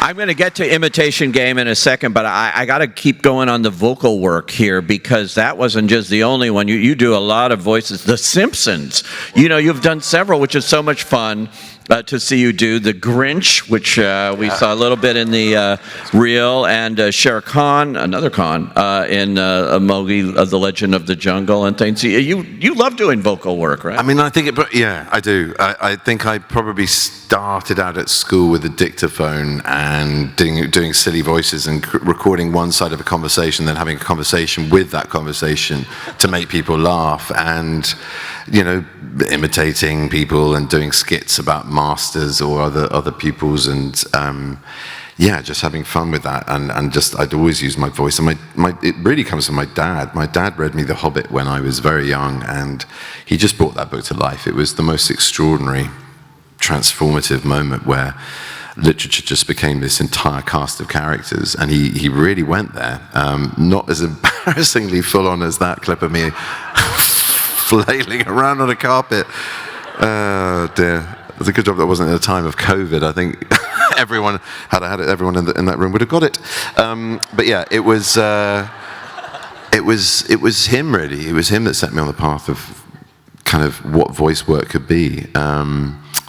I'm going to get to Imitation Game in a second, but I got to keep going on the vocal work here because that wasn't just the only one. You do a lot of voices. The Simpsons, you've done several, which is so much fun to see you do. The Grinch, which we saw a little bit in the reel, and Shere Khan, another Khan, in Mowgli, The Legend of the Jungle, and things. You love doing vocal work, right? I mean, I think I do. I think I probably started out at school with a dictaphone and doing silly voices and recording one side of a conversation, then having a conversation with that conversation to make people laugh, and imitating people and doing skits about masters or other pupils, and just having fun with that, and just I'd always use my voice, and it really comes from my dad. My dad read me The Hobbit when I was very young, and he just brought that book to life. It was the most extraordinary, transformative moment where literature just became this entire cast of characters, and he really went there. Not as embarrassingly full on as that clip of me flailing around on a carpet. Oh dear. It's a good job that wasn't in a time of COVID. I think everyone everyone in that room would have got it. But yeah, it was him really. It was him that set me on the path of kind of what voice work could be.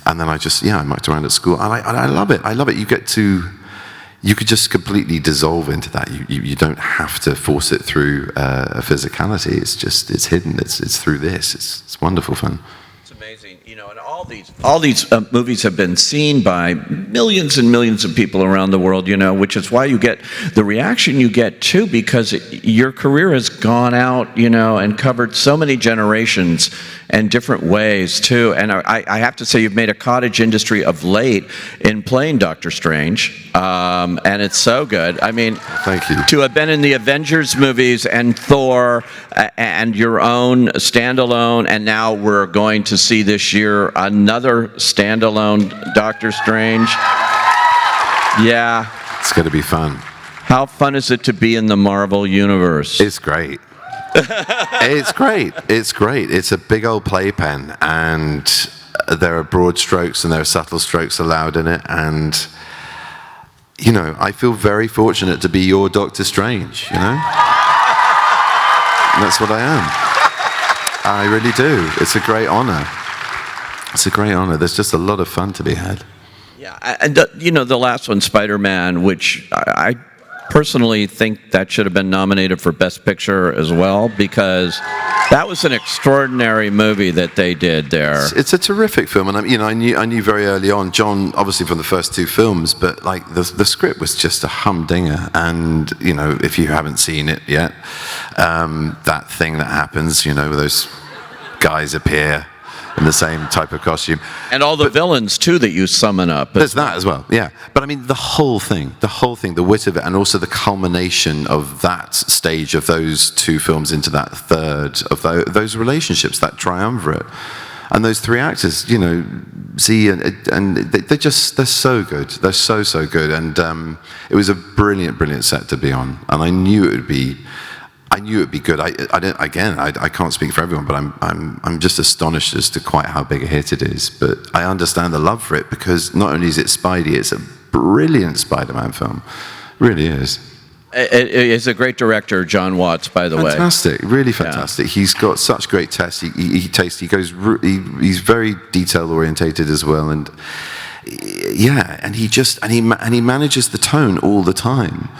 And then I mucked around at school, and I love it. I love it. You could just completely dissolve into that. You don't have to force it through a physicality. It's hidden. It's through this. It's wonderful fun. It's amazing, and all these movies have been seen by millions and millions of people around the world, which is why you get the reaction you get too, because your career has gone out, and covered so many generations and different ways too. And I have to say, you've made a cottage industry of late in playing Doctor Strange, and it's so good. I mean, thank you. To have been in the Avengers movies and Thor and your own standalone, and now we're going to see this year another standalone Doctor Strange. Yeah. It's going to be fun. How fun is it to be in the Marvel Universe? It's great. It's great. It's great. It's a big old playpen, and there are broad strokes and there are subtle strokes allowed in it, and I feel very fortunate to be your Doctor Strange, And that's what I am. I really do. It's a great honor. It's a great honor. There's just a lot of fun to be had. Yeah, and the last one, Spider-Man, which I personally think that should have been nominated for Best Picture as well, because that was an extraordinary movie that they did there. It's a terrific film, and I knew very early on, John, obviously from the first two films, but like the script was just a humdinger, and if you haven't seen it yet, that thing that happens, where those guys appear in the same type of costume. And all the villains, too, that you summon up. There's that as well, yeah. But I mean, the whole thing, the wit of it, and also the culmination of that stage of those two films into that third of those relationships, that triumvirate. And those three actors, Z and they're so good. They're so good. And it was a brilliant set to be on. And I knew it would be good. I can't speak for everyone, but I'm just astonished as to quite how big a hit it is. But I understand the love for it, because not only is it Spidey, it's a brilliant Spider-Man film. It really is. It is a great director, John Watts, by the way. Fantastic, really fantastic. Yeah. He's got such great taste. He's very detail orientated as well, and he manages the tone all the time.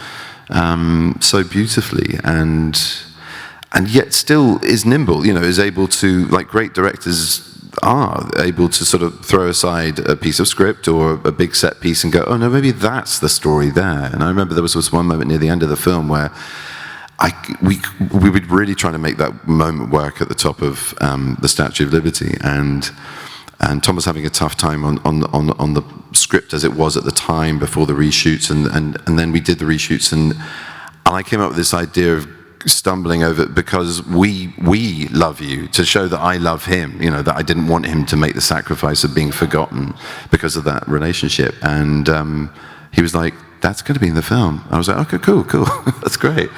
So beautifully, and yet still is nimble, is able to, like great directors are able to sort of throw aside a piece of script or a big set piece and go, oh no, maybe that's the story there. And I remember there was this one moment near the end of the film where we were really trying to make that moment work at the top of the Statue of Liberty, and Tom was having a tough time on the script as it was at the time before the reshoots, and then we did the reshoots, and I came up with this idea of stumbling over it because we love you, to show that I love him, that I didn't want him to make the sacrifice of being forgotten because of that relationship. And he was like, that's going to be in the film. I was like, okay, cool. That's great.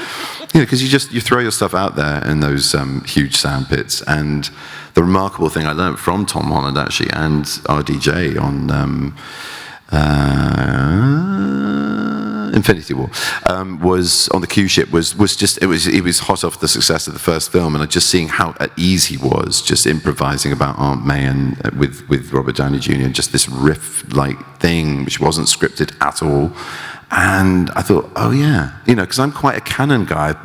Because you throw your stuff out there in those huge sand pits. And the remarkable thing I learned from Tom Holland, actually, and RDJ on Infinity War, was on the Q ship. Was just it was hot off the success of the first film, and just seeing how at ease he was, just improvising about Aunt May and with Robert Downey Jr. and just this riff-like thing which wasn't scripted at all. And I thought, oh yeah, because I'm quite a canon guy.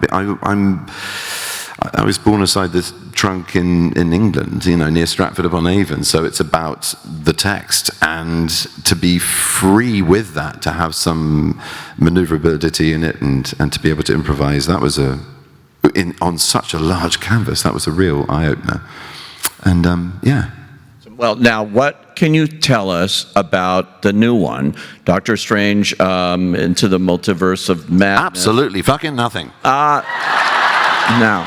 I was born aside the trunk in England, near Stratford-upon-Avon. So it's about the text, and to be free with that, to have some maneuverability in it, and to be able to improvise. That was on such a large canvas. That was a real eye-opener. And yeah. Well, now, what can you tell us about the new one, Doctor Strange into the Multiverse of Madness? Absolutely fucking nothing. Now,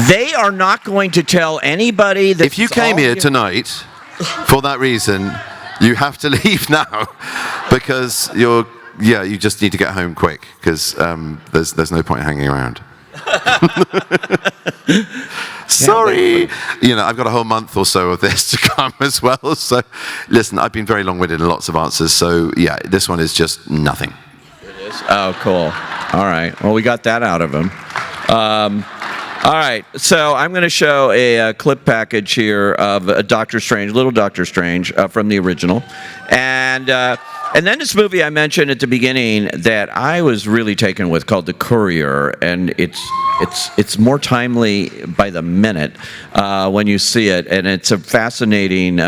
they are not going to tell anybody that. If you came here tonight for that reason, you have to leave now, because you just need to get home quick, because there's no point hanging around. Sorry. I've got a whole month or so of this to come as well. So, listen, I've been very long-winded in lots of answers. So, yeah, this one is just nothing. It is? Oh, cool. All right. Well, we got that out of him. All right. So I'm going to show a clip package here of Doctor Strange, Little Doctor Strange, from the original. And then this movie I mentioned at the beginning that I was really taken with, called The Courier, and it's more timely by the minute when you see it, and it's a fascinating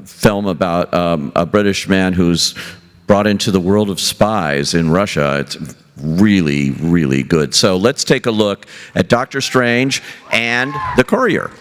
film about a British man who's brought into the world of spies in Russia. It's really, really good. So let's take a look at Doctor Strange and The Courier.